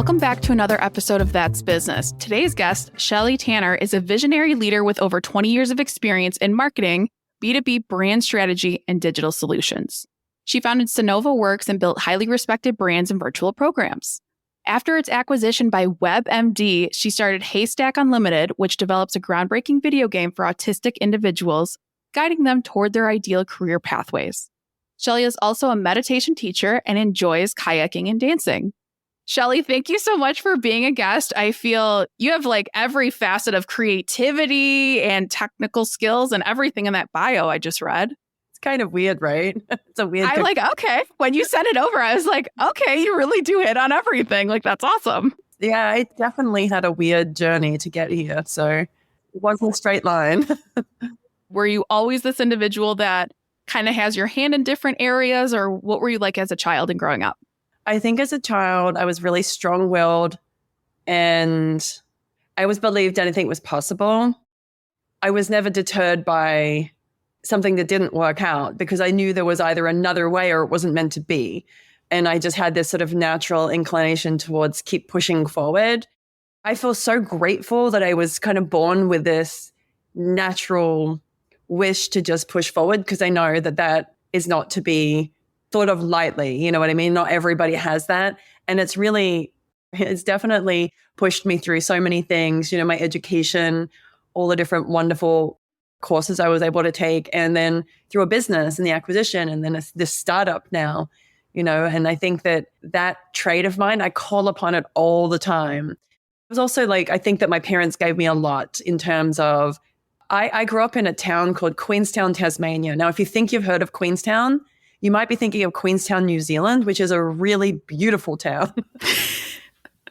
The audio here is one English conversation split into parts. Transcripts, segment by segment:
Welcome back to another episode of That's Business. Today's guest, Shelley Tanner, is a visionary leader with over 20 years of experience in marketing, B2B brand strategy, and digital solutions. She founded SanovaWorks and built highly respected brands and virtual programs. After its acquisition by WebMD, she started Haystack Unlimited, which develops a groundbreaking video game for autistic individuals, guiding them toward their ideal career pathways. Shelley is also a meditation teacher and enjoys kayaking and dancing. Shelley, thank you so much for being a guest. I feel you have like every facet of creativity and technical skills and everything in that bio I just read. It's kind of weird, right? It's a weird. I'm like, okay. When you sent it over, I was like, okay, you really do hit on everything. Like, that's awesome. Yeah, I definitely had a weird journey to get here. So it wasn't a straight line. Were you always this individual that kind of has your hand in different areas, or what were you like as a child and growing up? I think as a child, I was really strong-willed and I always believed anything was possible. I was never deterred by something that didn't work out because I knew there was either another way or it wasn't meant to be. And I just had this sort of natural inclination towards keep pushing forward. I feel so grateful that I was kind of born with this natural wish to just push forward because I know that that is not to be thought of lightly. You know what I mean? Not everybody has that. And it's definitely pushed me through so many things, my education, all the different wonderful courses I was able to take, and then through a business and the acquisition, and then this startup now, and I think that trait of mine, I call upon it all the time. It was also like, I think that my parents gave me a lot in terms of, I grew up in a town called Queenstown, Tasmania. Now, if you think you've heard of Queenstown, you might be thinking of Queenstown, New Zealand, which is a really beautiful town.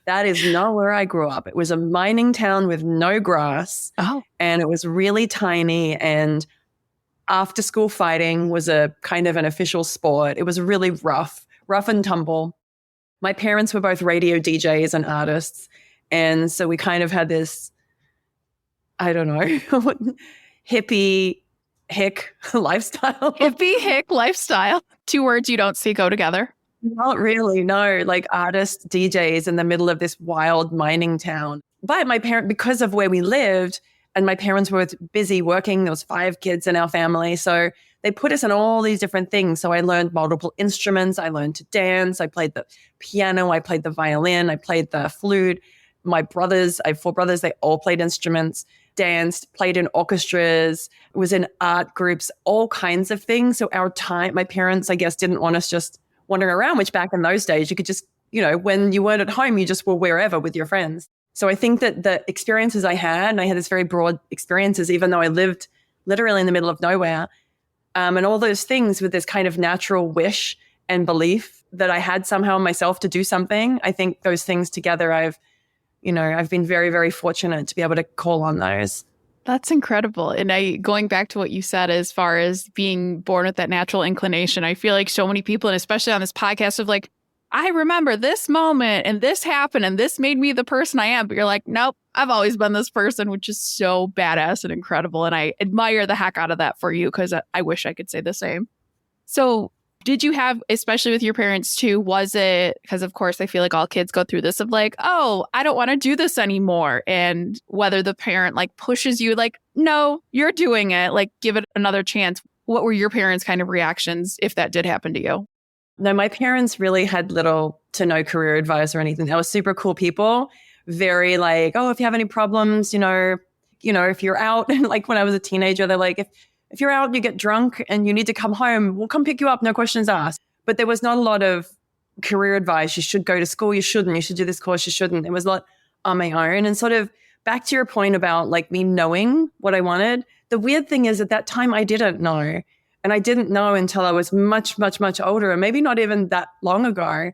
That is not where I grew up. It was a mining town with no grass. Oh. And it was really tiny. And after school fighting was a kind of an official sport. It was really rough and tumble. My parents were both radio DJs and artists. And so we kind of had this, I don't know, hippie hick lifestyle. Hippie hick lifestyle. 2 words you don't see go together. Not really, no. Like artists, DJs in the middle of this wild mining town. But because of where we lived, and my parents were busy working, there was 5 kids in our family. So they put us in all these different things. So I learned multiple instruments. I learned to dance. I played the piano. I played the violin. I played the flute. My brothers, I have 4 brothers, they all played instruments, danced, played in orchestras, was in art groups, all kinds of things. So my parents, I guess, didn't want us just wandering around, which back in those days, you could just, when you weren't at home, you just were wherever with your friends. So I think that the experiences I had, and I had this very broad experiences, even though I lived literally in the middle of nowhere, and all those things with this kind of natural wish and belief that I had somehow myself to do something. I think those things together, I've been very, very fortunate to be able to call on those. That's incredible. And going back to what you said, as far as being born with that natural inclination, I feel like so many people, and especially on this podcast, of like, I remember this moment and this happened and this made me the person I am. But you're like, nope, I've always been this person, which is so badass and incredible. And I admire the heck out of that for you, because I wish I could say the same. So did you have, especially with your parents too, was it, because of course I feel like all kids go through this of like, oh, I don't want to do this anymore. And whether the parent like pushes you like, no, you're doing it, like give it another chance. What were your parents' kind of reactions if that did happen to you? No, my parents really had little to no career advice or anything. They were super cool people, very like, oh, if you have any problems, if you're out, and like when I was a teenager, they're like, if you're out and you get drunk and you need to come home, we'll come pick you up, no questions asked. But there was not a lot of career advice. You should go to school, you shouldn't. You should do this course, you shouldn't. It was a lot on my own. And sort of back to your point about like me knowing what I wanted, the weird thing is at that time I didn't know. And I didn't know until I was much, much, much older, and maybe not even that long ago,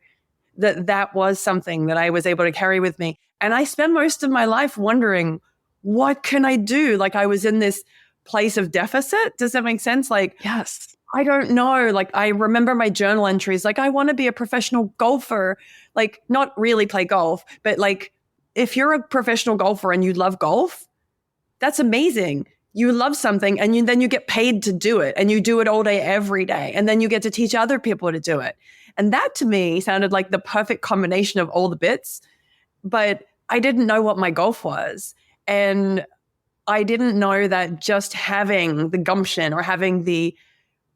that was something that I was able to carry with me. And I spent most of my life wondering, what can I do? Like I was in this place of deficit. Does that make sense? Like, yes, I don't know. Like I remember my journal entries, like I want to be a professional golfer, like not really play golf, but like if you're a professional golfer and you love golf, that's amazing. You love something and then you get paid to do it, and you do it all day, every day. And then you get to teach other people to do it. And that to me sounded like the perfect combination of all the bits. but I didn't know what my golf was. And I didn't know that just having the gumption or having the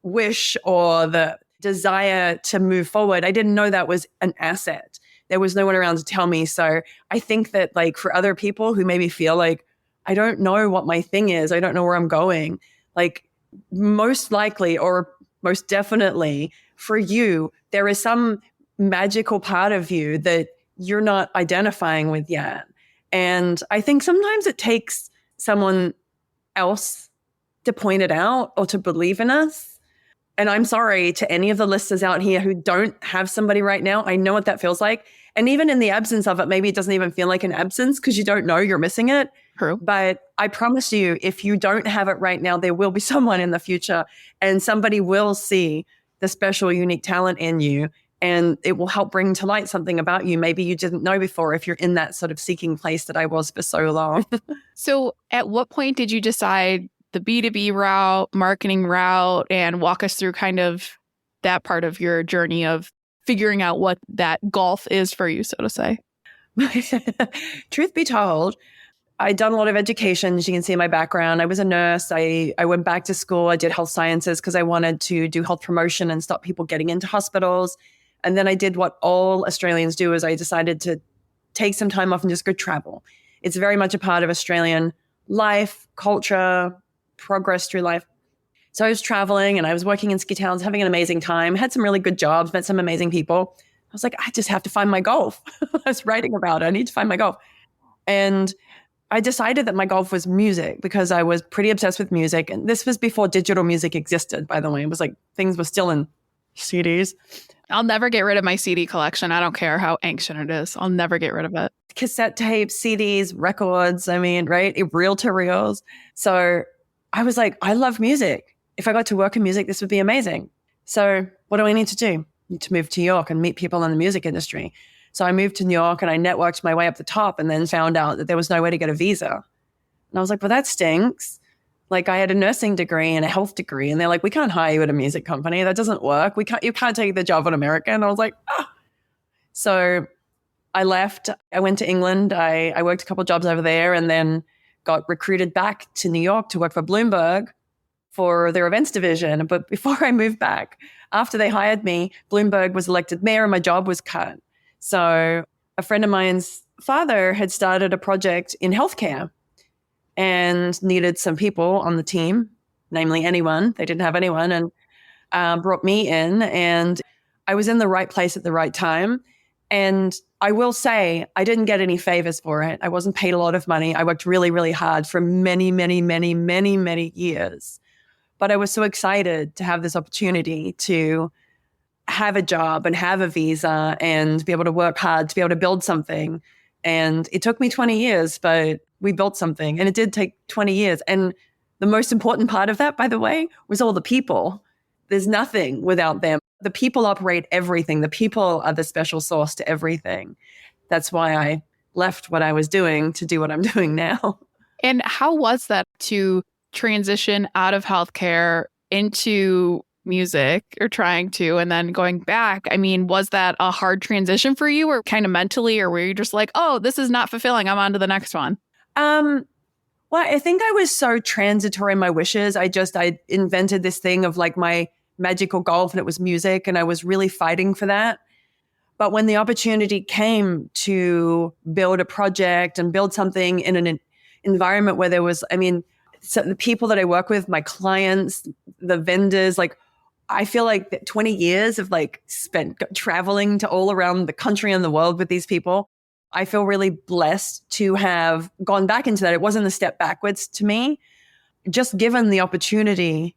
wish or the desire to move forward, I didn't know that was an asset. There was no one around to tell me. So I think that like for other people who maybe feel like, I don't know what my thing is, I don't know where I'm going, like most likely or most definitely for you, there is some magical part of you that you're not identifying with yet. And I think sometimes it takes someone else to point it out or to believe in us. And I'm sorry to any of the listeners out here who don't have somebody right now. I know what that feels like. And even in the absence of it, maybe it doesn't even feel like an absence because you don't know you're missing it. True. But I promise you, if you don't have it right now, there will be someone in the future and somebody will see the special, unique talent in you. And it will help bring to light something about you maybe you didn't know before if you're in that sort of seeking place that I was for so long. So at what point did you decide the B2B route, marketing route, and walk us through kind of that part of your journey of figuring out what that golf is for you, so to say? Truth be told, I'd done a lot of education. As you can see in my background, I was a nurse. I went back to school. I did health sciences because I wanted to do health promotion and stop people getting into hospitals. And then I did what all Australians do is I decided to take some time off and just go travel. It's very much a part of Australian life, culture, progress through life. So I was traveling and I was working in ski towns, having an amazing time, had some really good jobs, met some amazing people. I was like, I just have to find my golf. I was writing about it. I need to find my golf. And I decided that my golf was music because I was pretty obsessed with music. And this was before digital music existed, by the way. It was like things were still in CDs. I'll never get rid of my CD collection. I don't care how ancient it is. I'll never get rid of it. Cassette tapes, CDs, records, I mean, right? Reel to reels. So I was like, I love music. If I got to work in music, this would be amazing. So what do I need to do? I need to move to New York and meet people in the music industry. So I moved to New York and I networked my way up the top and then found out that there was no way to get a visa. And I was like, well, that stinks. Like I had a nursing degree and a health degree and they're like, we can't hire you at a music company. That doesn't work. You can't take the job in America. And I was like, ah. So I left. I went to England. I worked a couple of jobs over there and then got recruited back to New York to work for Bloomberg for their events division. But before I moved back, after they hired me, Bloomberg was elected mayor and my job was cut. So a friend of mine's father had started a project in healthcare and needed some people on the team, namely anyone. They didn't have anyone and brought me in and I was in the right place at the right time. And I will say I didn't get any favors for it. I wasn't paid a lot of money. I worked really, really hard for many, many, many, many, many years. But I was so excited to have this opportunity to have a job and have a visa and be able to work hard, to be able to build something. And it took me 20 years, but we built something and it did take 20 years. And the most important part of that, by the way, was all the people. There's nothing without them. The people operate everything. The people are the special sauce to everything. That's why I left what I was doing to do what I'm doing now. And how was that to transition out of healthcare into music or trying to, and then going back? I mean, was that a hard transition for you or kind of mentally, or were you just like, oh, this is not fulfilling, I'm on to the next one? Well, I think I was so transitory in my wishes. I invented this thing of like my magical golf and it was music and I was really fighting for that. But when the opportunity came to build a project and build something in an environment where there was, so the people that I work with, my clients, the vendors, like I feel like 20 years of like spent traveling to all around the country and the world with these people. I feel really blessed to have gone back into that. It wasn't a step backwards to me. Just given the opportunity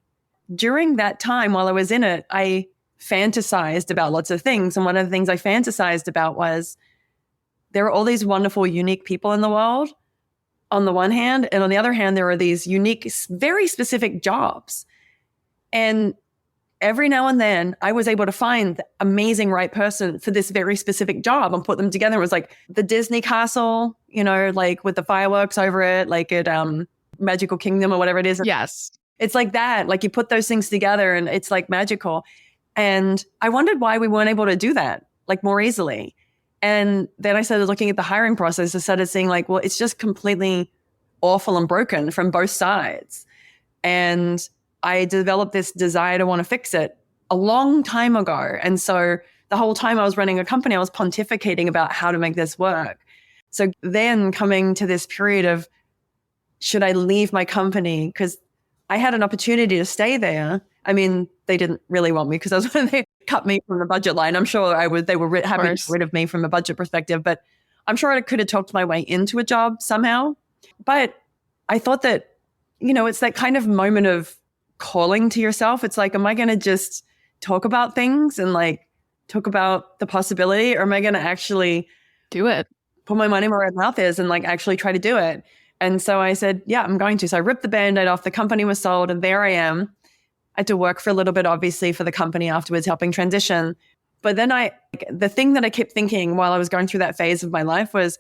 during that time while I was in it, I fantasized about lots of things. And one of the things I fantasized about was there are all these wonderful, unique people in the world on the one hand. And on the other hand, there are these unique, very specific jobs. And every now and then I was able to find the amazing right person for this very specific job and put them together. It was like the Disney castle, like with the fireworks over it, like at Magical Kingdom or whatever it is. Yes. It's like that. Like you put those things together and it's like magical. And I wondered why we weren't able to do that like more easily. And then I started looking at the hiring process. I started seeing like, well, it's just completely awful and broken from both sides. And I developed this desire to want to fix it a long time ago. And so the whole time I was running a company, I was pontificating about how to make this work. So then coming to this period of, should I leave my company? Because I had an opportunity to stay there. I mean, they didn't really want me because I was when they cut me from the budget line. I'm sure they were happy to get rid of me from a budget perspective, but I'm sure I could have talked my way into a job somehow. But I thought that, it's that kind of moment of calling to yourself. It's like, am I going to just talk about things and like talk about the possibility, or am I going to actually do it? Put my money where my mouth is and like actually try to do it. And so I said, yeah, I'm going to. So I ripped the Band-Aid off. The company was sold, and there I am. I had to work for a little bit, obviously, for the company afterwards, helping transition. But then the thing that I kept thinking while I was going through that phase of my life was,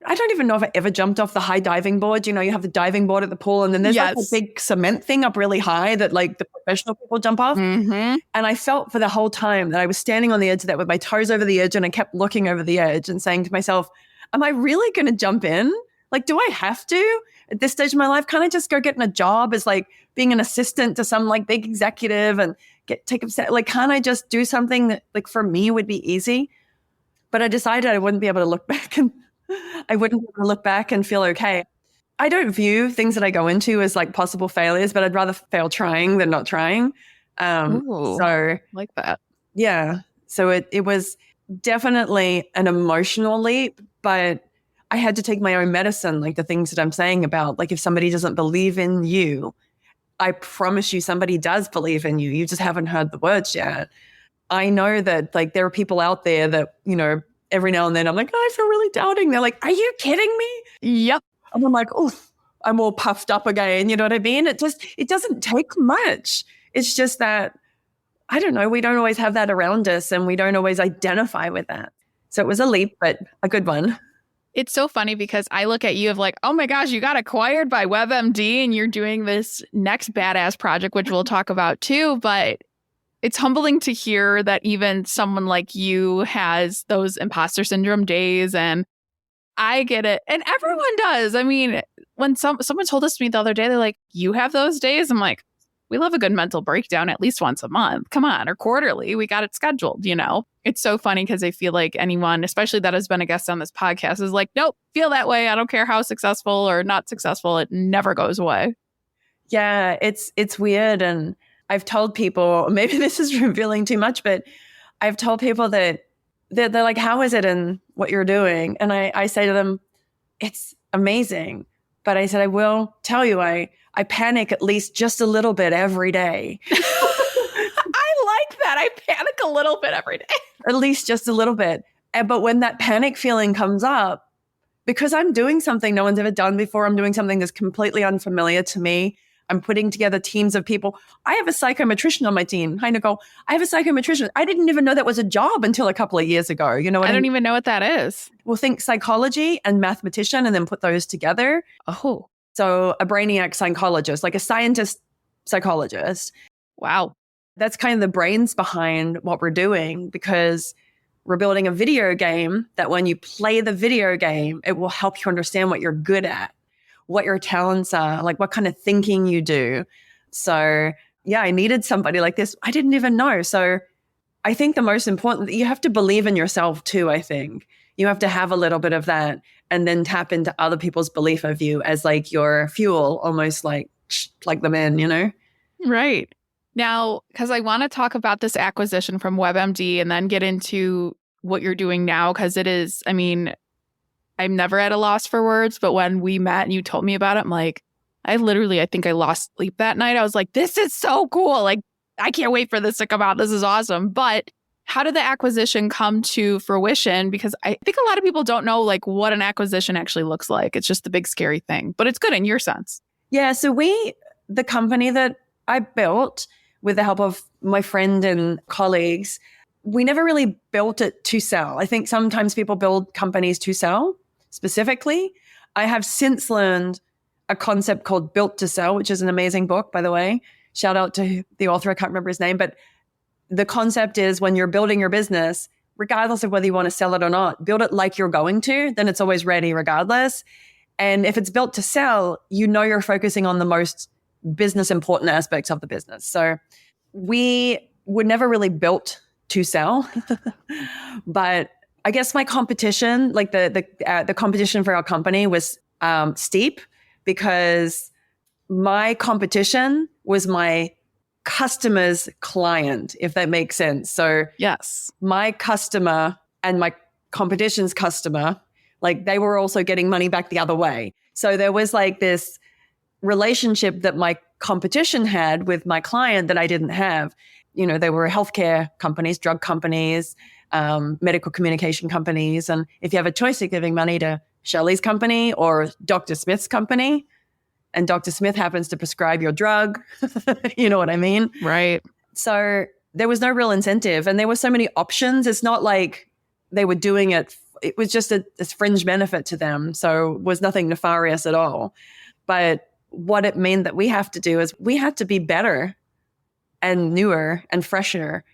I don't even know if I ever jumped off the high diving board. You have the diving board at the pool, and then there's like a big cement thing up really high that like the professional people jump off. Mm-hmm. And I felt for the whole time that I was standing on the edge of that with my toes over the edge, and I kept looking over the edge and saying to myself, am I really going to jump in? Like, do I have to at this stage of my life? Can't I just go get in a job as like being an assistant to some like big executive and take a, like, can't I just do something that like for me would be easy? But I decided I wouldn't be able to look back and feel okay. I don't view things that I go into as like possible failures, but I'd rather fail trying than not trying. So like that. Yeah. So it was definitely an emotional leap, but I had to take my own medicine, like the things that I'm saying about, like, if somebody doesn't believe in you, I promise you somebody does believe in you. You just haven't heard the words yet. I know that like there are people out there that, every now and then I'm like, oh, I feel really doubting. They're like, are you kidding me? Yep. And I'm like, oh, I'm all puffed up again. You know what I mean? It doesn't take much. It's just that, I don't know, we don't always have that around us, and we don't always identify with that. So it was a leap, but a good one. It's so funny because I look at you of like, oh my gosh, you got acquired by WebMD and you're doing this next badass project, which we'll talk about too. But it's humbling to hear that even someone like you has those imposter syndrome days. And I get it. And everyone does. I mean, when someone told this to me the other day, they're like, you have those days? I'm like, we love a good mental breakdown at least once a month. Come on, or quarterly. We got it scheduled, It's so funny because I feel like anyone, especially that has been a guest on this podcast, is like, nope, feel that way. I don't care how successful or not successful. It never goes away. Yeah, it's weird. And I've told people, maybe this is revealing too much, but I've told people that they're like, how is it in what you're doing? And I say to them, it's amazing. But I said, I will tell you, I panic at least just a little bit every day. I like that. I panic a little bit every day. At least just a little bit. But when that panic feeling comes up, because I'm doing something no one's ever done before, I'm doing something that's completely unfamiliar to me. I'm putting together teams of people. I have a psychometrician on my team. Hi, Nicole. I have a psychometrician. I didn't even know that was a job until a couple of years ago. You know what I don't mean? even know what that is. Well, think psychology and mathematician and then put those together. Oh. So a brainiac psychologist, like a scientist psychologist. Wow. That's kind of the brains behind what we're doing, because we're building a video game that when you play the video game, it will help you understand what you're good at, what your talents are, like what kind of thinking you do. So yeah, I needed somebody like this. I didn't even know. So I think the most important, you have to believe in yourself too, I think. You have to have a little bit of that and then tap into other people's belief of you as like your fuel, almost like plug them in, Right. Now, because I want to talk about this acquisition from WebMD and then get into what you're doing now, because it is, I mean, I'm never at a loss for words, but when we met and you told me about it, I'm like, I think I lost sleep that night. I was like, this is so cool. Like, I can't wait for this to come out. This is awesome. But how did the acquisition come to fruition? Because I think a lot of people don't know like what an acquisition actually looks like. It's just the big scary thing, but it's good in your sense. Yeah. So the company that I built with the help of my friend and colleagues, we never really built it to sell. I think sometimes people build companies to sell specifically. I have since learned a concept called Built to Sell, which is an amazing book, by the way. Shout out to the author. I can't remember his name, but the concept is when you're building your business, regardless of whether you want to sell it or not. Build it like you're going to, then it's always ready regardless. And if it's built to sell, you know you're focusing on the most business important aspects of the business. So we were never really built to sell, but I guess my competition, like the competition for our company was steep, because my competition was my customer's client, if that makes sense. So yes, my customer and my competition's customer, like they were also getting money back the other way. So there was like this relationship that my competition had with my client that I didn't have. You know, they were healthcare companies, drug companies, medical communication companies. And if you have a choice of giving money to Shelley's company or Dr. Smith's company, and Dr. Smith happens to prescribe your drug, you know what I mean? right. So there was no real incentive, and there were so many options. It's not like they were doing it. It was just a fringe benefit to them. So it was nothing nefarious at all. But what it meant that we have to do is we had to be better and newer and fresher,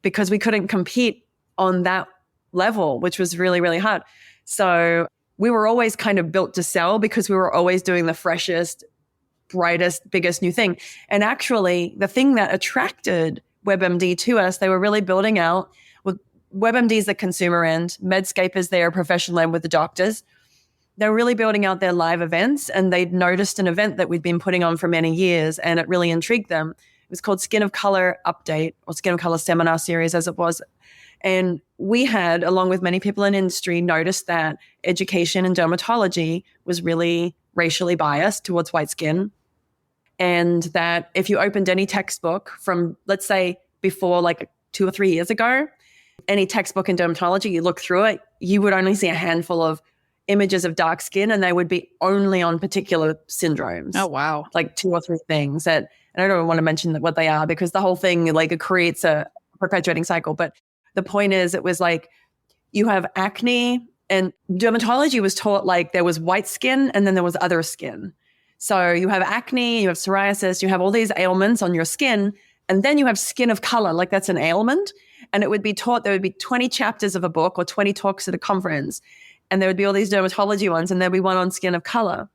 because we couldn't compete on that level, which was really, really hard. So we were always kind of built to sell, because we were always doing the freshest, brightest, biggest new thing. And actually, the thing that attracted WebMD to us, they were really building out. Well, WebMD is the consumer end, Medscape is their professional end with the doctors. They're really building out their live events, and they'd noticed an event that we'd been putting on for many years, and it really intrigued them. It was called Skin of Color Update, or Skin of Color Seminar Series as it was. And we had, along with many people in industry, noticed that education in dermatology was really racially biased towards white skin. And that if you opened any textbook from, let's say, before like 2 or 3 years ago, any textbook in dermatology, you look through it, you would only see a handful of images of dark skin, and they would be only on particular syndromes. Oh, wow. Like 2 or 3 things that, and I don't want to mention what they are, because the whole thing, like, it creates a perpetuating cycle. But the point is, it was like, you have acne, and dermatology was taught like there was white skin and then there was other skin. So you have acne, you have psoriasis, you have all these ailments on your skin, and then you have skin of color, like that's an ailment. And it would be taught, there would be 20 chapters of a book or 20 talks at a conference, and there would be all these dermatology ones, and there'd be one on skin of color.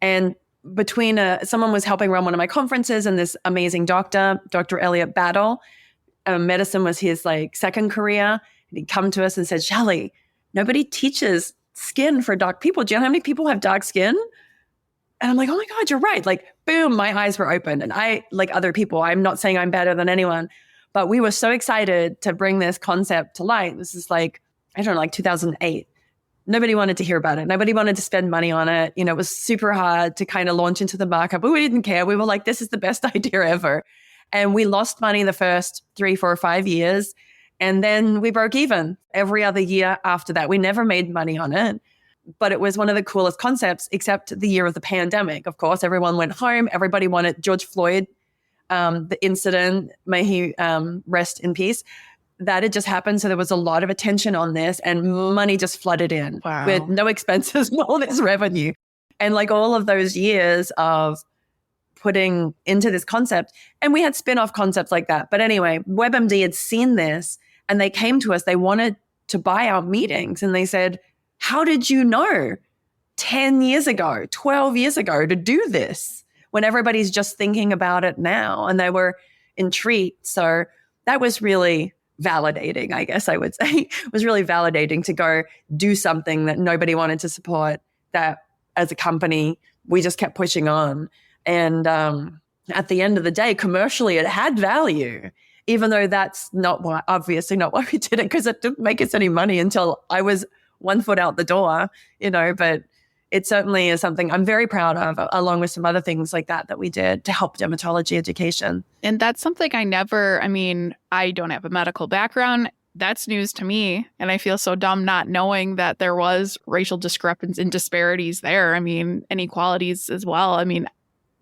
And between someone was helping run one of my conferences, and this amazing doctor, Dr. Elliot Battle, medicine was his like second career. And he'd come to us and said, Shelley, nobody teaches skin for dark people. Do you know how many people have dark skin? And I'm like, oh my God, you're right. Like, boom, my eyes were open. And I, like other people, I'm not saying I'm better than anyone, but we were so excited to bring this concept to light. This is like, I don't know, like 2008. Nobody wanted to hear about it. Nobody wanted to spend money on it. You know, it was super hard to kind of launch into the market, but we didn't care. We were like, this is the best idea ever. And we lost money the first 3, 4, or 5 years. And then we broke even every other year after that. We never made money on it, but it was one of the coolest concepts, except the year of the pandemic. Of course, everyone went home. Everybody wanted George Floyd, the incident, may he rest in peace. That had just happened. So there was a lot of attention on this, and money just flooded in. Wow. With no expenses, all this revenue. And like all of those years of putting into this concept, and we had spin-off concepts like that. But anyway, WebMD had seen this, and they came to us. They wanted to buy our meetings, and they said, how did you know 10 years ago, 12 years ago to do this when everybody's just thinking about it now? And they were intrigued. So that was really validating, I guess I would say. It was really validating to go do something that nobody wanted to support, that as a company, we just kept pushing on. And at the end of the day, commercially, it had value, even though that's obviously not why we did it, because it didn't make us any money until I was 1 foot out the door, you know, but it certainly is something I'm very proud of, along with some other things like that we did to help dermatology education. And that's something I don't have a medical background. That's news to me. And I feel so dumb not knowing that there was racial discrepancies and disparities there. I mean, inequalities as well. I mean,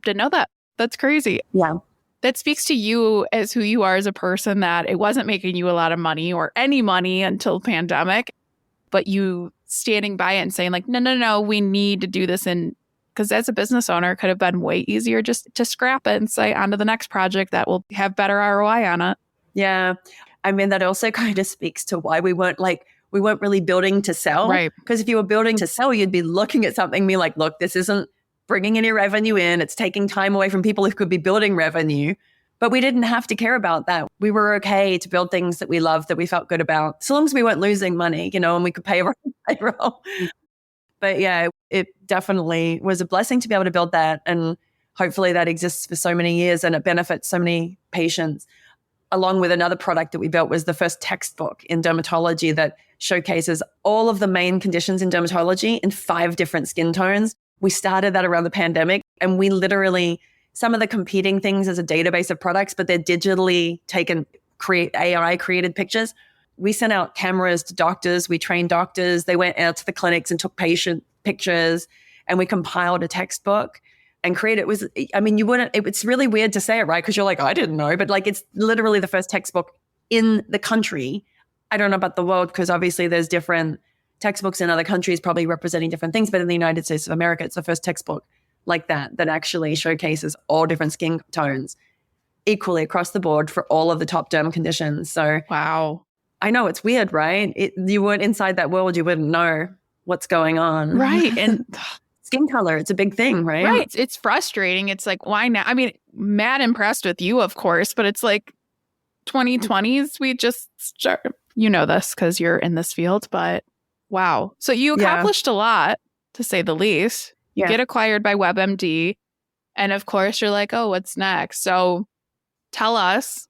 didn't know that. That's crazy. Yeah. That speaks to you as who you are as a person, that it wasn't making you a lot of money or any money until pandemic, but you standing by it and saying like, no, we need to do this. And because as a business owner, it could have been way easier just to scrap it and say on to the next project that will have better ROI on it. Yeah. I mean, that also kind of speaks to why we weren't really building to sell. Right. Because if you were building to sell, you'd be looking at something and be like, look, this isn't bringing any revenue in. It's taking time away from people who could be building revenue. But we didn't have to care about that. We were okay to build things that we loved, that we felt good about, so long as we weren't losing money, and we could pay our payroll. But yeah, it definitely was a blessing to be able to build that. And hopefully that exists for so many years and it benefits so many patients. Along with another product that we built was the first textbook in dermatology that showcases all of the main conditions in dermatology in 5 different skin tones. We started that around the pandemic, and we literally, some of the competing things as a database of products, but they're digitally taken, AI created pictures. We sent out cameras to doctors. We trained doctors. They went out to the clinics and took patient pictures, and we compiled a textbook and created. It's really weird to say it, right? Because you're like, I didn't know, but it's literally the first textbook in the country. I don't know about the world, because obviously there's different textbooks in other countries probably representing different things. But in the United States of America, it's the first textbook like that actually showcases all different skin tones equally across the board for all of the top derm conditions. So wow. I know it's weird, right? You weren't inside that world. You wouldn't know what's going on. Right. And skin color, it's a big thing, right? Right. It's frustrating. It's like, why now? I mean, mad impressed with you, of course, but it's like 2020s. We just start, this because you're in this field, but wow. So you accomplished a lot, to say the least. You get acquired by WebMD. And of course, you're like, oh, what's next? So tell us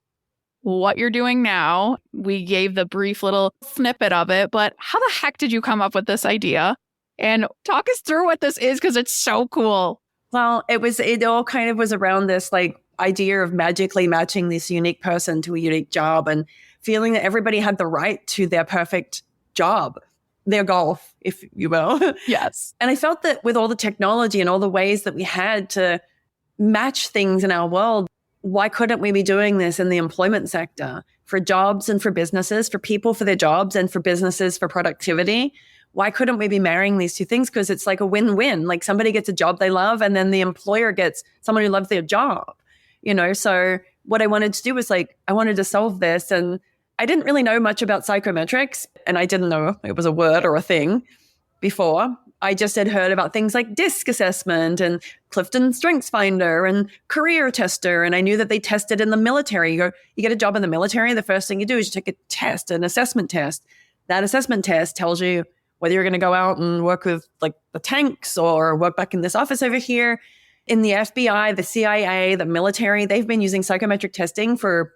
what you're doing now. We gave the brief little snippet of it, but how the heck did you come up with this idea? And talk us through what this is, because it's so cool. Well, it all kind of was around this idea of magically matching this unique person to a unique job and feeling that everybody had the right to their perfect job, their golf, if you will. Yes. And I felt that with all the technology and all the ways that we had to match things in our world, why couldn't we be doing this in the employment sector for jobs and for businesses, for people for their jobs and for businesses for productivity? Why couldn't we be marrying these two things? Because it's like a win-win. Like somebody gets a job they love, and then the employer gets someone who loves their job, So what I wanted to do was I wanted to solve this. And I didn't really know much about psychometrics, and I didn't know it was a word or a thing before. I just had heard about things like DISC assessment and Clifton Strengths Finder and Career Tester. And I knew that they tested in the military. You get a job in the military, the first thing you do is you take a test, an assessment test. That assessment test tells you whether you're going to go out and work with the tanks or work back in this office over here. In the FBI, the CIA, the military, they've been using psychometric testing for,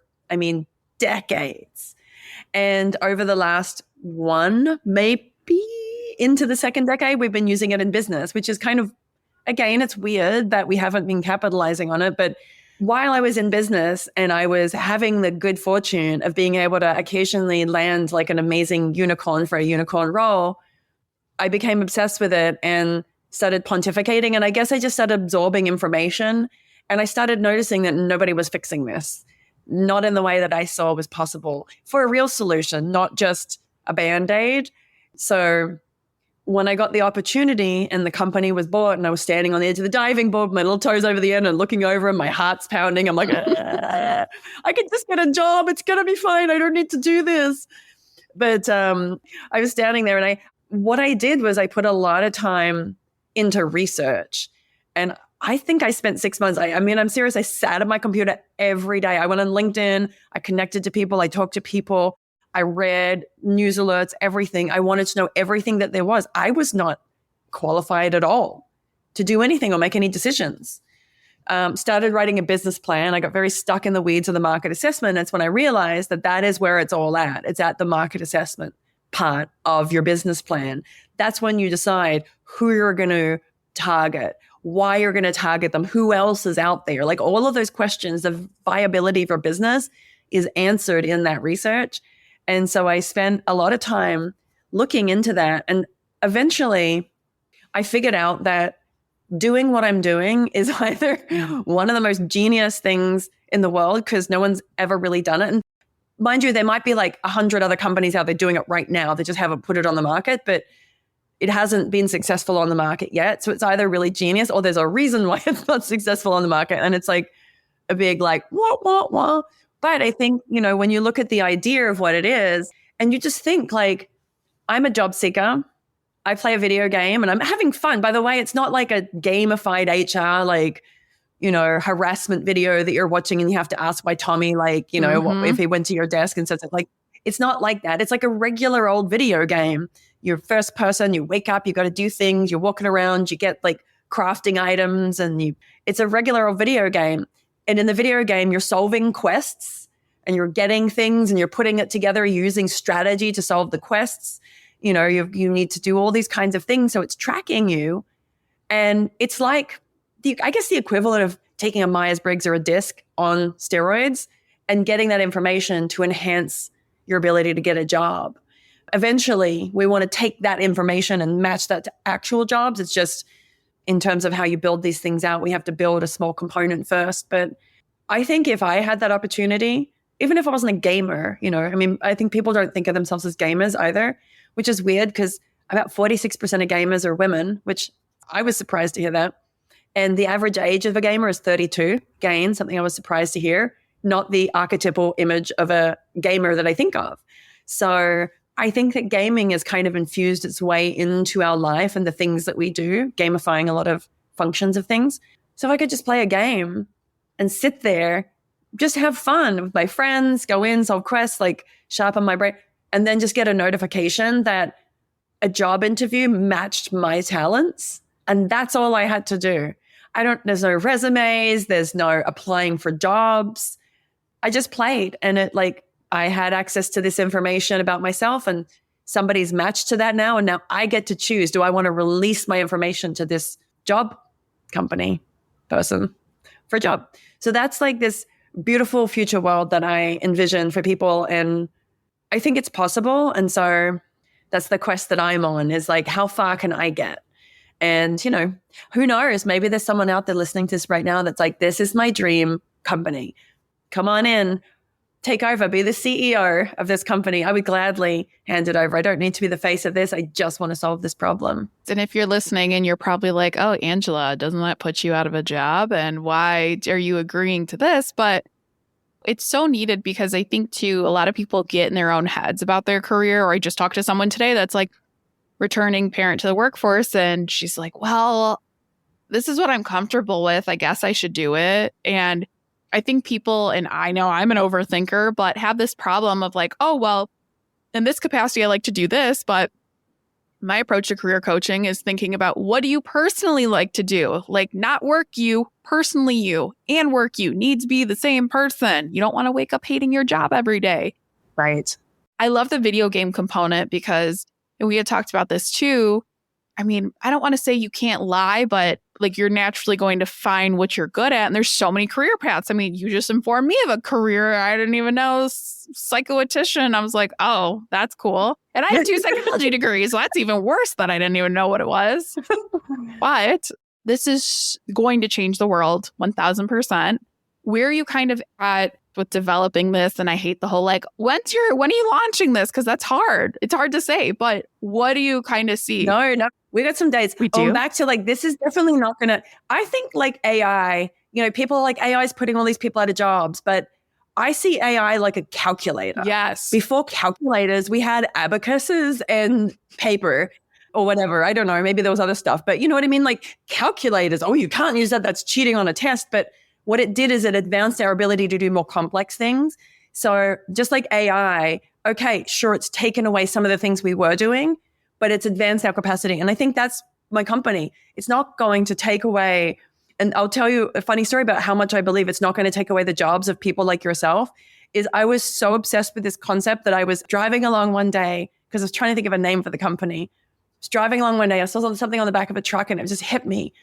decades. And over the last maybe into the second decade, we've been using it in business, which is kind of, again, it's weird that we haven't been capitalizing on it. But while I was in business and I was having the good fortune of being able to occasionally land an amazing unicorn for a unicorn role, I became obsessed with it and started pontificating. And I guess I just started absorbing information. And I started noticing that nobody was fixing this, not in the way that I saw was possible for a real solution, not just a Band-Aid. So when I got the opportunity and the company was bought and I was standing on the edge of the diving board, my little toes over the end and looking over and my heart's pounding, I'm like, I can just get a job. It's going to be fine. I don't need to do this. But I was standing there, and what I did was I put a lot of time into research. And I think I spent 6 months. I'm serious. I sat at my computer every day. I went on LinkedIn. I connected to people. I talked to people. I read news alerts, everything. I wanted to know everything that there was. I was not qualified at all to do anything or make any decisions. Started writing a business plan. I got very stuck in the weeds of the market assessment. That's when I realized that is where it's all at. It's at the market assessment part of your business plan. That's when you decide who you're going to target, why you're going to target them, who else is out there. All of those questions, the viability of your business is answered in that research. And so I spent a lot of time looking into that. And eventually I figured out that doing what I'm doing is either one of the most genius things in the world, because no one's ever really done it. And mind you, there might be 100 other companies out there doing it right now. They just haven't put it on the market, but it hasn't been successful on the market yet. So it's either really genius or there's a reason why it's not successful on the market. And it's a big wah, wah, wah. But I think, when you look at the idea of what it is, and you just think like, I'm a job seeker. I play a video game and I'm having fun. By the way, it's not like a gamified HR, like, harassment video that you're watching and you have to ask why Tommy, like, if he went to your desk and said something. Like, it's not like that. It's like a regular old video game. You're first person, you wake up, you got to do things, you're walking around, you get like crafting items, and it's a regular old video game. And in the video game, you're solving quests and you're getting things and you're putting it together using strategy to solve the quests. You need to do all these kinds of things. So it's tracking you. And it's like, I guess the equivalent of taking a Myers-Briggs or a DISC on steroids and getting that information to enhance your ability to get a job. Eventually, we want to take that information and match that to actual jobs. It's just in terms of how you build these things out, we have to build a small component first. But I think if I had that opportunity, even if I wasn't a gamer, I think people don't think of themselves as gamers either, which is weird because about 46% of gamers are women, which I was surprised to hear that. And the average age of a gamer is 32. Again, something I was surprised to hear, not the archetypal image of a gamer that I think of. So I think that gaming has kind of infused its way into our life and the things that we do, gamifying a lot of functions of things. So if I could just play a game and sit there, just have fun with my friends, go in, solve quests, like sharpen my brain, and then just get a notification that a job interview matched my talents. And that's all I had to do. There's no resumes, there's no applying for jobs. I just played, and I had access to this information about myself, and somebody's matched to that now. And now I get to choose, do I want to release my information to this job company person for a job? So that's like this beautiful future world that I envision for people. And I think it's possible. And so that's the quest that I'm on, is like, how far can I get? And, who knows? Maybe there's someone out there listening to this right now that's like, this is my dream company. Come on in, take over, be the CEO of this company. I would gladly hand it over. I don't need to be the face of this. I just want to solve this problem. And if you're listening and you're probably like, oh, Angela, doesn't that put you out of a job? And why are you agreeing to this? But it's so needed, because I think too, a lot of people get in their own heads about their career. Or I just talked to someone today that's like returning parent to the workforce, and she's like, well, this is what I'm comfortable with. I guess I should do it. And I think people, and I know I'm an overthinker, but have this problem of like, oh, well, in this capacity, I like to do this, but my approach to career coaching is thinking about, what do you personally like to do? Like, not work you, personally you, and work you needs to be the same person. You don't want to wake up hating your job every day. Right. I love the video game component because, and we had talked about this too. I mean, I don't want to say you can't lie, but like, you're naturally going to find what you're good at. And there's so many career paths. I mean, you just informed me of a career I didn't even know, psychoetician. I was like, oh, that's cool. And I have 2 psychology degrees. So that's even worse that I didn't even know what it was. But this is going to change the world 1000%. Where are you kind of at with developing this? And I hate the whole like, when are you launching this? Because that's hard. It's hard to say, but what do you kind of see? No, we got some dates. We do. Back to like, this is definitely not going to, I think like AI, people are like, AI is putting all these people out of jobs, but I see AI like a calculator. Yes. Before calculators, we had abacuses and paper or whatever. I don't know. Maybe there was other stuff, but you know what I mean? Like calculators. Oh, you can't use that. That's cheating on a test. But what it did is it advanced our ability to do more complex things. So just like AI, okay, sure, it's taken away some of the things we were doing, but it's advanced our capacity. And I think that's my company. It's not going to take away, and I'll tell you a funny story about how much I believe it's not going to take away the jobs of people like yourself, is I was so obsessed with this concept that I was driving along one day, because I was trying to think of a name for the company. I was driving along one day, I saw something on the back of a truck and it just hit me.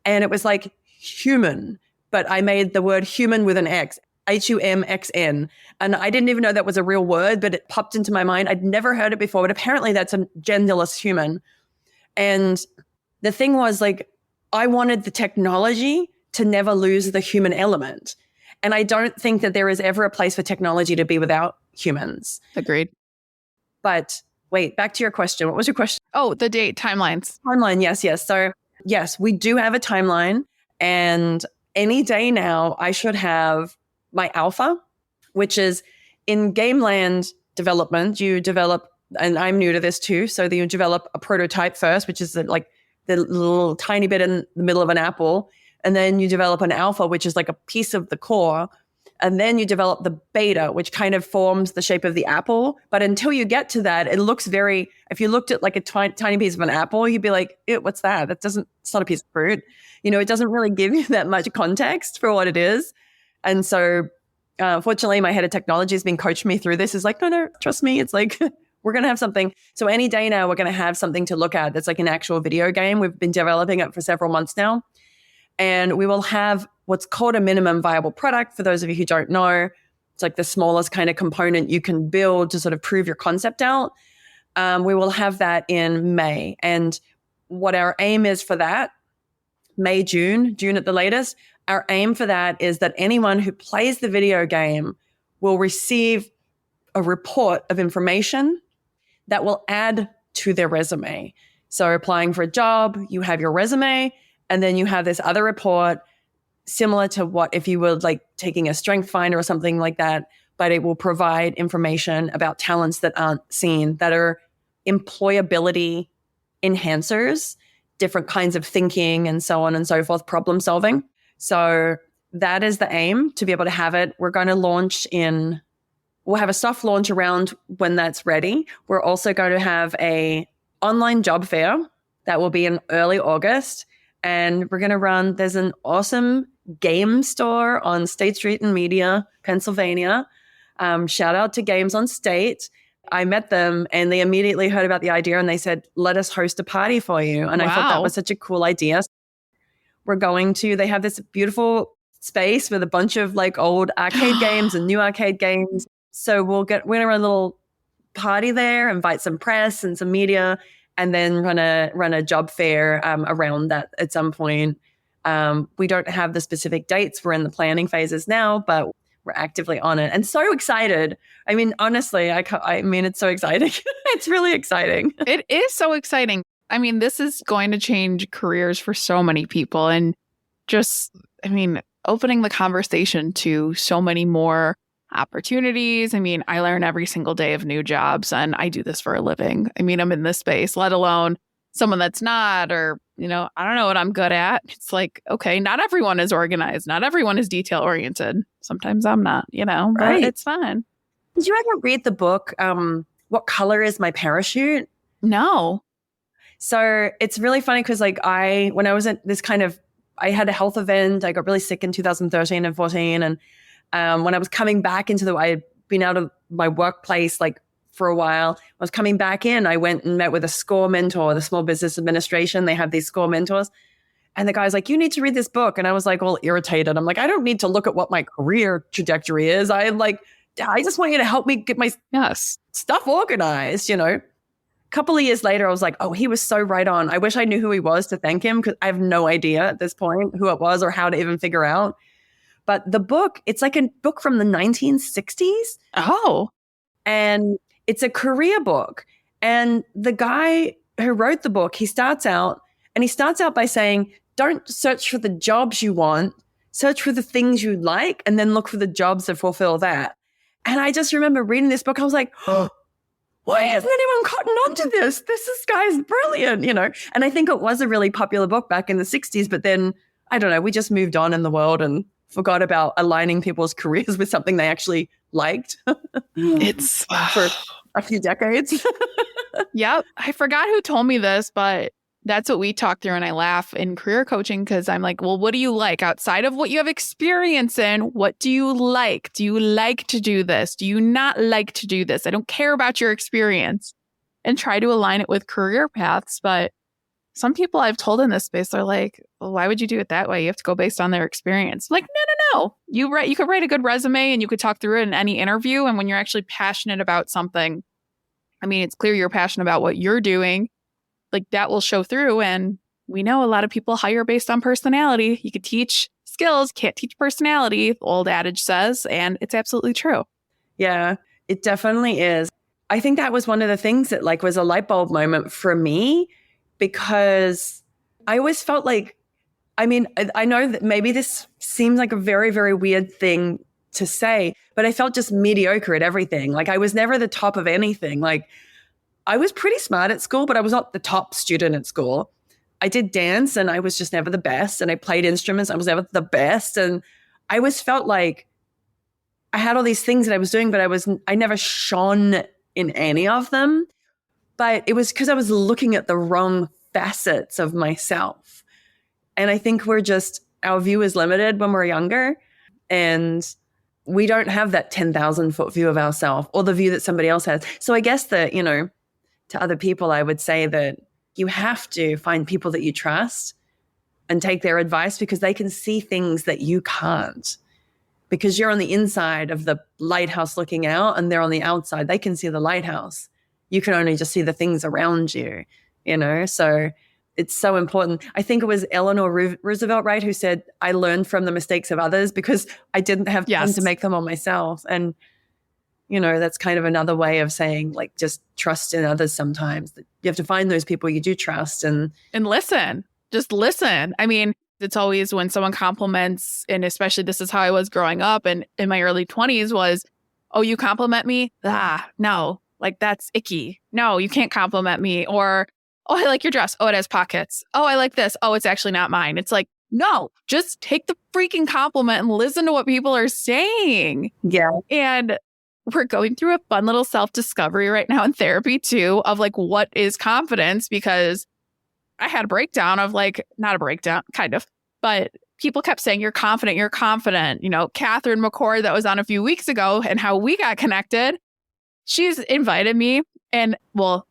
And it was like human, but I made the word human with an X, HUMXN. And I didn't even know that was a real word, but it popped into my mind. I'd never heard it before, but apparently that's a genderless human. And the thing was like, I wanted the technology to never lose the human element. And I don't think that there is ever a place for technology to be without humans. Agreed. But wait, back to your question. What was your question? Oh, the date timelines. Timeline. Yes. So yes, we do have a timeline, and any day now I should have my alpha, which is in game land development, you develop, and I'm new to this too, so that you develop a prototype first, which is like the little tiny bit in the middle of an apple. And then you develop an alpha, which is like a piece of the core. And then you develop the beta, which kind of forms the shape of the apple. But until you get to that, it looks very, if you looked at like a tiny piece of an apple, you'd be like, ew, what's that? It's not a piece of fruit. It doesn't really give you that much context for what it is. And so fortunately, my head of technology has been coaching me through this. Is like, no, trust me. It's like, we're going to have something. So any day now, we're going to have something to look at that's like an actual video game. We've been developing it for several months now. And we will have what's called a minimum viable product. For those of you who don't know, it's like the smallest kind of component you can build to sort of prove your concept out. We will have that in May. And what our aim is for that, May, June at the latest, our aim for that is that anyone who plays the video game will receive a report of information that will add to their resume. So applying for a job, you have your resume, and then you have this other report similar to what if you were like taking a strength finder or something like that, but it will provide information about talents that aren't seen, that are employability enhancers, different kinds of thinking and so on and so forth, problem solving. So that is the aim, to be able to have it. We're going to we'll have a soft launch around when that's ready. We're also going to have a online job fair that will be in early August. And we're going to there's an awesome game store on State Street in Media, Pennsylvania. Shout out to Games on State. I met them and they immediately heard about the idea and they said, let us host a party for you. And I thought that was such a cool idea. They have this beautiful space with a bunch of like old arcade games and new arcade games. So we're going to run a little party there, invite some press and some media, and then run a job fair around that at some point. We don't have the specific dates. We're in the planning phases now, but we're actively on it and so excited. I mean, honestly, it's so exciting. It's really exciting. It is so exciting. I mean, this is going to change careers for so many people, and opening the conversation to so many more opportunities. I mean, I learn every single day of new jobs, and I do this for a living. I mean, I'm in this space, let alone someone that's not, or, I don't know what I'm good at. It's like, okay, not everyone is organized. Not everyone is detail oriented. Sometimes I'm not, but right. It's fine. Did you ever read the book, What Color is My Parachute? No. So it's really funny because when I was at this I had a health event, I got really sick in 2013 and 14. And when I was coming back I had been out of my workplace for a while. I was coming back in. I went and met with a SCORE mentor, the Small Business Administration. They have these SCORE mentors. And the guy's like, you need to read this book. And I was all irritated. I'm like, I don't need to look at what my career trajectory is. I just want you to help me get my stuff organized, A couple of years later, I was like, oh, he was so right on. I wish I knew who he was to thank him because I have no idea at this point who it was or how to even figure out. But the book, it's like a book from the 1960s. Oh. And it's a career book. And the guy who wrote the book, he starts out by saying, don't search for the jobs you want, search for the things you like, and then look for the jobs that fulfill that. And I just remember reading this book. I was like, oh, why hasn't anyone gotten onto this? This guy's brilliant, And I think it was a really popular book back in the 60s. But then, I don't know, we just moved on in the world and forgot about aligning people's careers with something they actually liked. It's for a few decades. Yep. I forgot who told me this, but that's what we talk through. And I laugh in career coaching because I'm like, well, what do you like outside of what you have experience in? What do you like? Do you like to do this? Do you not like to do this? I don't care about your experience, and try to align it with career paths. But some people I've told in this space are like, well, why would you do it that way? You have to go based on their experience. Like, no. You could write a good resume and you could talk through it in any interview. And when you're actually passionate about something, it's clear you're passionate about what you're doing. That will show through. And we know a lot of people hire based on personality. You could teach skills, can't teach personality, the old adage says, and it's absolutely true. Yeah, it definitely is. I think that was one of the things that was a light bulb moment for me, because I always felt I know that maybe this seems like a very, very weird thing to say, but I felt just mediocre at everything. Like I was never the top of anything. Like I was pretty smart at school, but I was not the top student at school. I did dance and I was just never the best. And I played instruments. I was never the best. And I always felt like I had all these things that I was doing, but I never shone in any of them. But it was because I was looking at the wrong facets of myself. And I think our view is limited when we're younger. And we don't have that 10,000 foot view of ourselves or the view that somebody else has. So I guess that, to other people, I would say that you have to find people that you trust and take their advice because they can see things that you can't. Because you're on the inside of the lighthouse looking out and they're on the outside. They can see the lighthouse. You can only just see the things around you, So it's so important. I think it was Eleanor Roosevelt, right, who said, I learned from the mistakes of others because I didn't have time to make them on myself. And, that's kind of another way of saying, like, just trust in others sometimes. You have to find those people you do trust and listen. Just listen. I mean, it's always when someone compliments, and especially this is how I was growing up and in my early 20s was, oh, you compliment me? No, like that's icky. No, you can't compliment me. Or, oh, I like your dress. Oh, it has pockets. Oh, I like this. Oh, it's actually not mine. It's like, no, just take the freaking compliment and listen to what people are saying. Yeah. And we're going through a fun little self-discovery right now in therapy too, of like, what is confidence? Because I had a breakdown of like, not a breakdown, kind of, but people kept saying, you're confident, you're confident. Catherine McCord that was on a few weeks ago and how we got connected, she's invited me and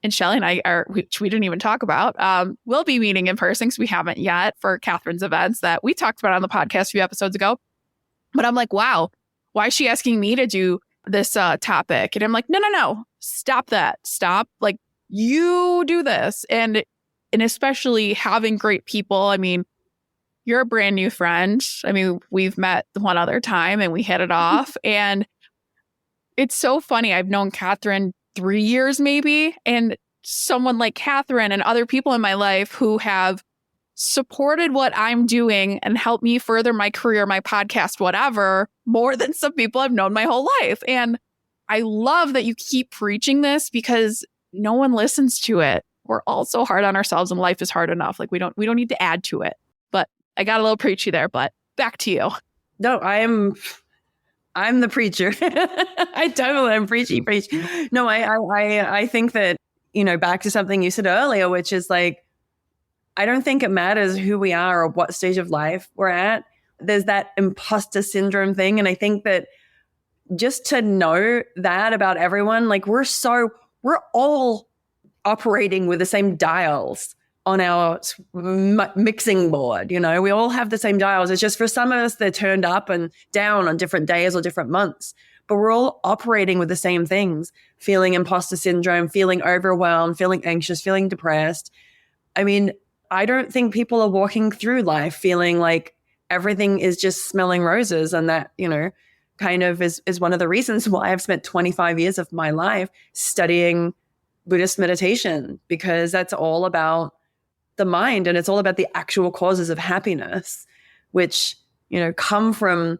Shelley and I which we didn't even talk about, we'll be meeting in person because we haven't yet for Catherine's events that we talked about on the podcast a few episodes ago. But I'm like, wow, why is she asking me to do this topic? And I'm like, no, stop that. Stop. Like, you do this. And especially having great people. I mean, you're a brand new friend. I mean, we've met one other time and we hit it off. And it's so funny. I've known Catherine 3 years maybe. And someone like Catherine and other people in my life who have supported what I'm doing and helped me further my career, my podcast, whatever, more than some people I've known my whole life. And I love that you keep preaching this because no one listens to it. We're all so hard on ourselves and life is hard enough. Like we don't need to add to it. But I got a little preachy there, but back to you. No, I'm the preacher. I totally am preach. No, I think that, back to something you said earlier, which is like, I don't think it matters who we are or what stage of life we're at. There's that imposter syndrome thing. And I think that just to know that about everyone, like we're all operating with the same dials on our mixing board. We all have the same dials. It's just for some of us, they're turned up and down on different days or different months, but we're all operating with the same things, feeling imposter syndrome, feeling overwhelmed, feeling anxious, feeling depressed. I mean, I don't think people are walking through life feeling like everything is just smelling roses. And that, kind of is one of the reasons why I've spent 25 years of my life studying Buddhist meditation, because that's all about the mind and it's all about the actual causes of happiness, which, come from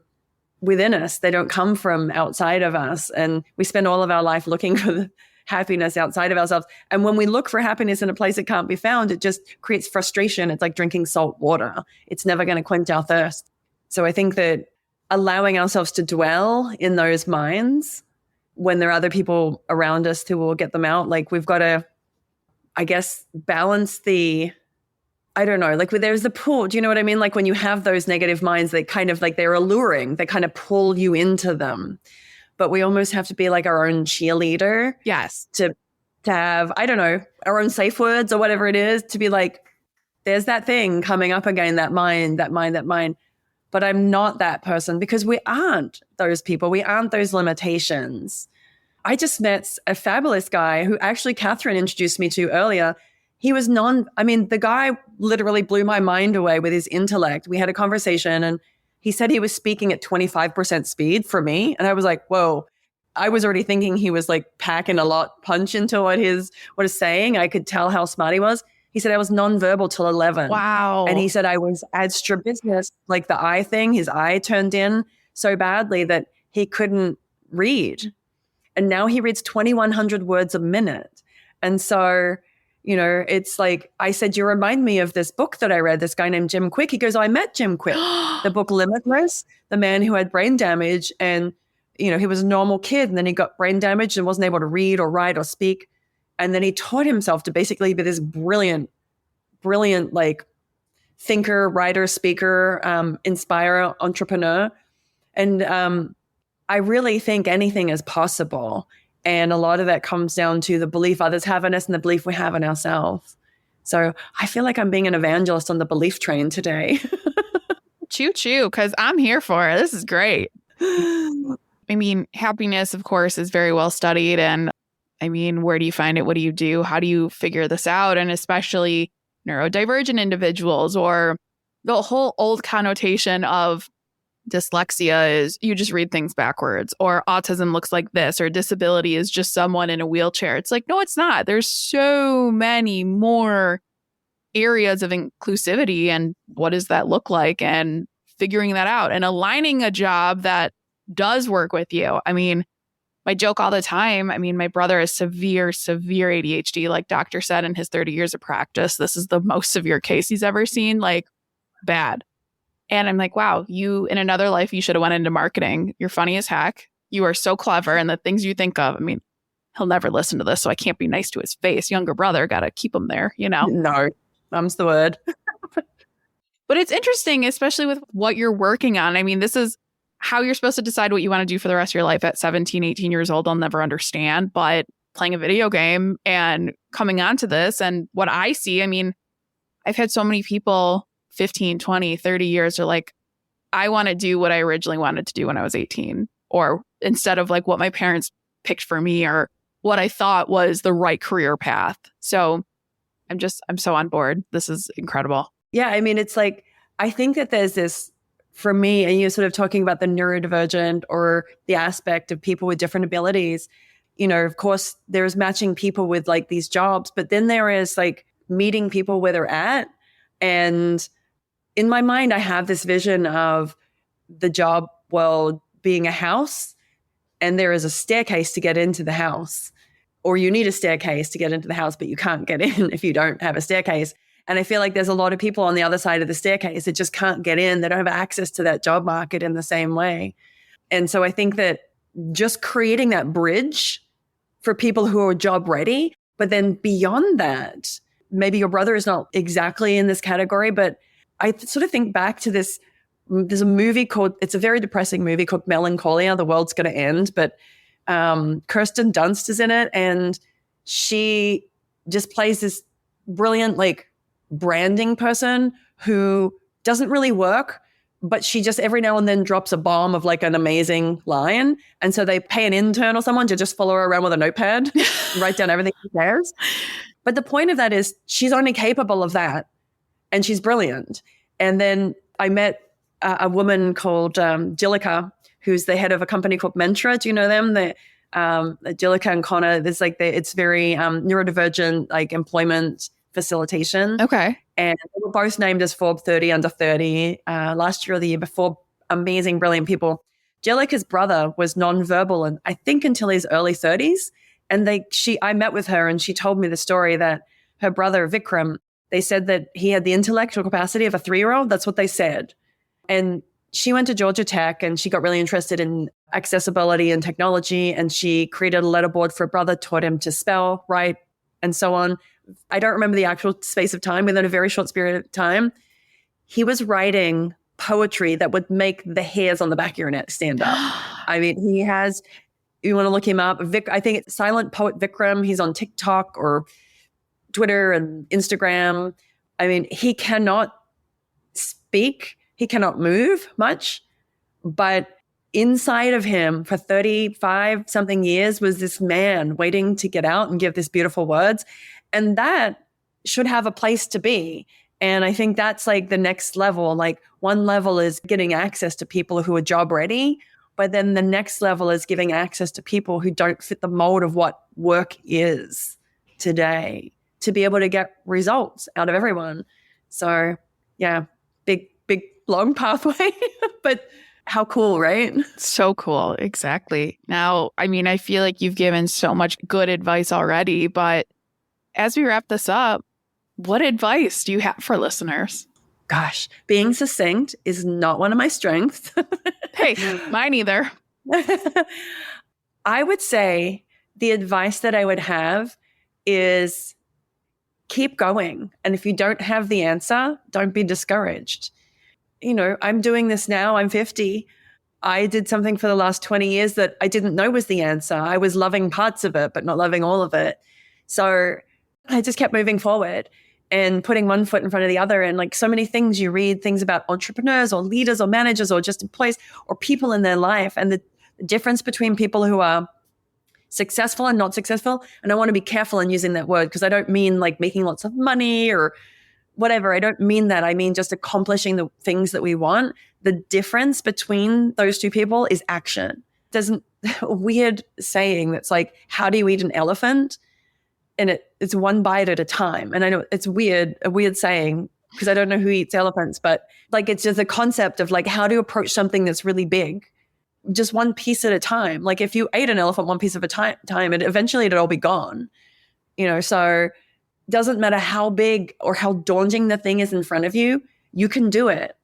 within us. They don't come from outside of us. And we spend all of our life looking for the happiness outside of ourselves. And when we look for happiness in a place that can't be found, it just creates frustration. It's like drinking salt water. It's never going to quench our thirst. So I think that allowing ourselves to dwell in those minds when there are other people around us who will get them out, like we've got to, I guess, balance like there's the pull. Do you know what I mean? Like when you have those negative minds, they kind of like they're alluring, they kind of pull you into them. But we almost have to be like our own cheerleader. Yes. To have, I don't know, our own safe words or whatever it is, to be like, there's that thing coming up again, that mind. But I'm not that person because we aren't those people. We aren't those limitations. I just met a fabulous guy who actually Catherine introduced me to earlier. He was the guy literally blew my mind away with his intellect. We had a conversation and he said he was speaking at 25% speed for me. And I was like, whoa. I was already thinking he was like packing a lot punch into what he's saying. I could tell how smart he was. He said I was nonverbal till 11. Wow. And he said I was ad strabismus, like the eye thing. His eye turned in so badly that he couldn't read. And now he reads 2,100 words a minute. And so, you know, it's like, I said, you remind me of this book that I read, this guy named Jim Quick. He goes, I met Jim Quick, the book Limitless, the man who had brain damage. And, you know, he was a normal kid and then he got brain damage and wasn't able to read or write or speak. And then he taught himself to basically be this brilliant, like thinker, writer, speaker, inspirer, entrepreneur. And I really think anything is possible. And a lot of that comes down to the belief others have in us and the belief we have in ourselves. So I feel like I'm being an evangelist on the belief train today. Choo choo, because I'm here for it. This is great. I mean, happiness, of course, is very well studied. And I mean, where do you find it? What do you do? How do you figure this out? And especially neurodivergent individuals, or the whole old connotation of dyslexia is you just read things backwards, or autism looks like this, or disability is just someone in a wheelchair. It's like, no, it's not. There's so many more areas of inclusivity, and what does that look like, and figuring that out and aligning a job that does work with you. I mean, I joke all the time. I mean, my brother has severe ADHD, like doctor said, in his 30 years of practice. This is the most severe case he's ever seen, like bad. And I'm like, wow, you in another life, you should have went into marketing. You're funny as heck. You are so clever. And the things you think of, I mean, he'll never listen to this, so I can't be nice to his face. Younger brother, got to keep him there, you know? No, mum's the word. But it's interesting, especially with what you're working on. I mean, this is how you're supposed to decide what you want to do for the rest of your life at 17, 18 years old. I'll never understand. But playing a video game and coming onto this and what I see, I mean, I've had so many people 15, 20, 30 years are like, I want to do what I originally wanted to do when I was 18, or instead of like what my parents picked for me or what I thought was the right career path. So I'm so on board. This is incredible. Yeah. I mean, it's like, I think that there's this, for me, and you're sort of talking about the neurodivergent or the aspect of people with different abilities, you know, of course, there's matching people with like these jobs, but then there is like meeting people where they're at. And in my mind, I have this vision of the job world being a house, and there is a staircase to get into the house, or you need a staircase to get into the house, but you can't get in if you don't have a staircase. And I feel like there's a lot of people on the other side of the staircase that just can't get in. They don't have access to that job market in the same way. And so I think that just creating that bridge for people who are job ready, but then beyond that, maybe your brother is not exactly in this category, but I sort of think back to this. There's a movie it's a very depressing movie called Melancholia, The World's Gonna End, but Kirsten Dunst is in it, and she just plays this brilliant, like, branding person who doesn't really work, but she just every now and then drops a bomb of like an amazing line. And so they pay an intern or someone to just follow her around with a notepad, write down everything she says. But the point of that is she's only capable of that, and she's brilliant. And then I met a woman called Jillica, who's the head of a company called Mentra. Do you know them? Jillica and Connor, there's like it's very neurodivergent, like employment facilitation. Okay. And they were both named as Forbes 30 under 30 last year or the year before. Amazing, brilliant people. Jellica's brother was nonverbal, and I think until his early 30s. And I met with her, and she told me the story that her brother Vikram, they said that he had the intellectual capacity of a 3-year-old. That's what they said. And she went to Georgia Tech, and she got really interested in accessibility and technology. And she created a letterboard for her brother, taught him to spell, write, and so on. I don't remember the actual space of time. Within a very short period of time, he was writing poetry that would make the hairs on the back of your neck stand up. I mean, he has, you want to look him up, I think it's Silent Poet Vikram. He's on TikTok or Twitter and Instagram. I mean, he cannot speak. He cannot move much. But inside of him for 35 something years was this man waiting to get out and give these beautiful words. And that should have a place to be. And I think that's like the next level. Like one level is getting access to people who are job ready, but then the next level is giving access to people who don't fit the mold of what work is today to be able to get results out of everyone. So yeah, big, long pathway, but How cool, right? So cool. Exactly. Now, I mean, I feel like you've given so much good advice already, but as we wrap this up, what advice do you have for listeners? Gosh, being succinct is not one of my strengths. Hey, mine either. I would say the advice that I would have is keep going. And if you don't have the answer, don't be discouraged. You know, I'm doing this now. I'm 50. I did something for the last 20 years that I didn't know was the answer. I was loving parts of it, but not loving all of it. So I just kept moving forward and putting one foot in front of the other. And like so many things you read, things about entrepreneurs or leaders or managers or just employees or people in their life, and the difference between people who are successful and not successful. And I want to be careful in using that word because I don't mean like making lots of money or whatever. I don't mean that. I mean just accomplishing the things that we want. The difference between those two people is action. There's a weird saying that's like, how do you eat an elephant? And it's one bite at a time. And I know it's a weird saying because I don't know who eats elephants, but like it's just a concept of like, how do you approach something that's really big? Just one piece at a time. Like if you ate an elephant one piece at a time, eventually it'd all be gone. You know, so it doesn't matter how big or how daunting the thing is in front of you, you can do it.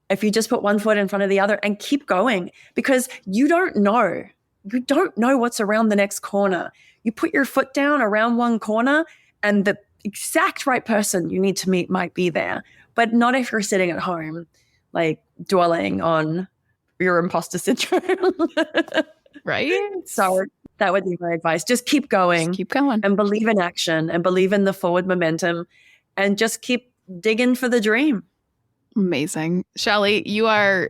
If you just put one foot in front of the other and keep going, because you don't know what's around the next corner. You put your foot down around one corner and the exact right person you need to meet might be there, but not if you're sitting at home, like dwelling on your imposter syndrome. Right? So that would be my advice. Just keep going. Just keep going. And believe in action and believe in the forward momentum and just keep digging for the dream. Amazing. Shelley, you are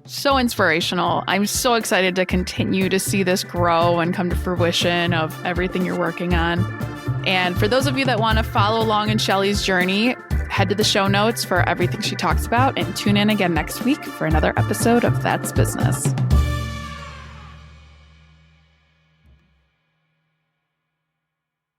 so inspirational. I'm so excited to continue to see this grow and come to fruition of everything you're working on. And for those of you that want to follow along in Shelley's journey, head to the show notes for everything she talks about and tune in again next week for another episode of That's Business.